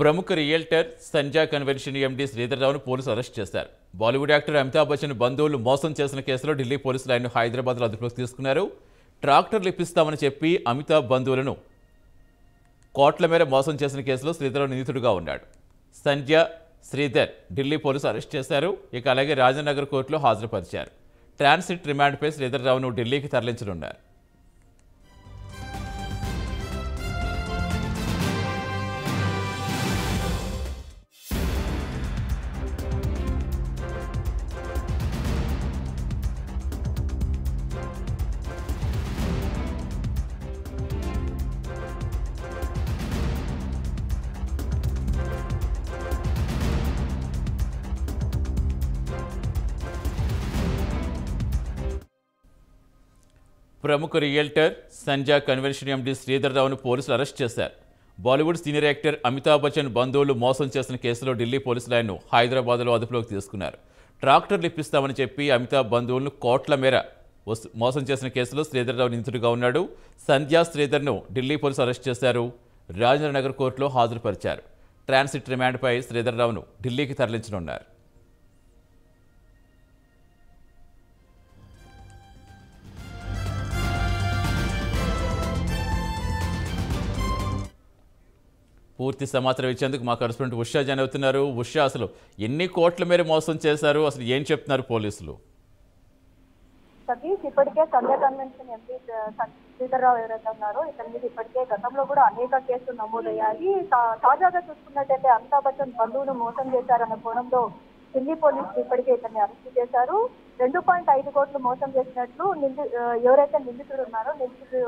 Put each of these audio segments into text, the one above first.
ప్రముఖ realtor సంజా convention MD శ్రీధర్రావును పోలీసులు arrest చేశారు. బాలీవుడ్ యాక్టర్ అమితాబ్ బచ్చన్ బంధువులు మోసం చేసిన కేసులో ఢిల్లీ పోలీసులు ఆయన హైదరాబాద్లో అదుపులోకి తీసుకున్నారు. ట్రాక్టర్లు ఇప్పిస్తామని చెప్పి అమితాబ్ బంధువులను కోట్ల మేర మోసం చేసిన కేసులో శ్రీధర్రావు నిందితుడిగా ఉన్నాడు. సంజా శ్రీధర్ ఢిల్లీ పోలీసులు అరెస్ట్ చేశారు. ఇక అలాగే రాజనగర్ కోర్టులో హాజరుపరిచారు. ట్రాన్సిట్ రిమాండ్పై శ్రీధర్రావును ఢిల్లీకి తరలించనున్నారు. ప్రముఖ రియల్టర్ సంజా కన్వెన్షన్ ఎండీ శ్రీధర్రావును పోలీసులు అరెస్ట్ చేశారు. బాలీవుడ్ సీనియర్ యాక్టర్ అమితాబ్ బచ్చన్ బంధువులు మోసం చేసిన కేసులో ఢిల్లీ పోలీసులు ఆయన్ను హైదరాబాద్లో అదుపులోకి తీసుకున్నారు. ట్రాక్టర్లు ఇప్పిస్తామని చెప్పి అమితాబ్ బంధువులను కోట్ల మేర మోసం చేసిన కేసులో శ్రీధర్రావు నిందితుడిగా ఉన్నాడు. సంధ్యా శ్రీధర్ను ఢిల్లీ పోలీసులు అరెస్ట్ చేశారు. రాజనగర్ కోర్టులో హాజరుపరిచారు. ట్రాన్సిట్ రిమాండ్పై శ్రీధర్రావును ఢిల్లీకి తరలించనున్నారు. పూర్తి సమాచారం ఇచ్చేందుకు మా కరెస్పాండెంట్ ఉషా జాయిన్ అవుతున్నారు. ఉషా, అసలు ఎన్ని కోట్ల మేర మోసం చేశారు, అసలు ఏం చెప్తున్నారు పోలీసులు? సతీష్, ఇప్పటికే సంధ్యా కన్వెన్షన్ ఎంపీ శ్రీధర్రావు ఎవరైతే ఉన్నారో ఇతని మీద ఇప్పటికే గతంలో కూడా అనేక కేసులు నమోదయ్యాయి. తాజాగా చూసుకున్నట్టయితే అమితాబ్ బచ్చన్ బంధువులు మోసం చేశారన్న కోణంలో ఢిల్లీ పోలీసులు ఇప్పటికే ఇతన్ని అరెస్ట్ చేశారు. 2.5 కోట్లు మోసం చేసినట్లు ఎవరైతే నిందితుడు ఉన్నారో నిందితుడు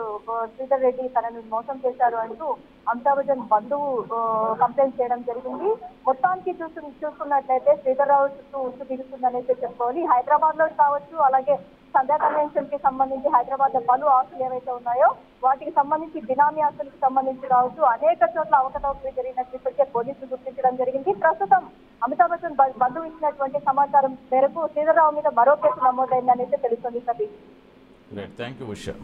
శ్రీధర్ రెడ్డి తనని మోసం చేశారు అంటూ అమితాబ్ బచ్చన్ బంధువు కంప్లైంట్ చేయడం జరిగింది. మొత్తానికి చూసుకున్నట్లయితే శ్రీధర్రావు చుట్టూ ఉచ్చు బిగుతుందనేసి చెప్పుకోవాలి. హైదరాబాద్ లో కావచ్చు, అలాగే సంధ్యా కన్వెన్షన్ కి సంబంధించి హైదరాబాద్ లో పలు ఆస్తులు ఏవైతే ఉన్నాయో వాటికి సంబంధించి బినామీ ఆస్తులకు సంబంధించి కావచ్చు అనేక చోట్ల అవకతవకలు జరిగినట్లు ఇప్పటికే పోలీసులు గుర్తించడం జరిగింది. ప్రస్తుతం అమితాబ్ బచ్చన్ బంధువు ఇచ్చినటువంటి సమాచారం మేరకు శ్రీధర్రావు మీద మరో కేసు నమోదైందనేసి తెలుస్తుంది. Satish, thank you Usha.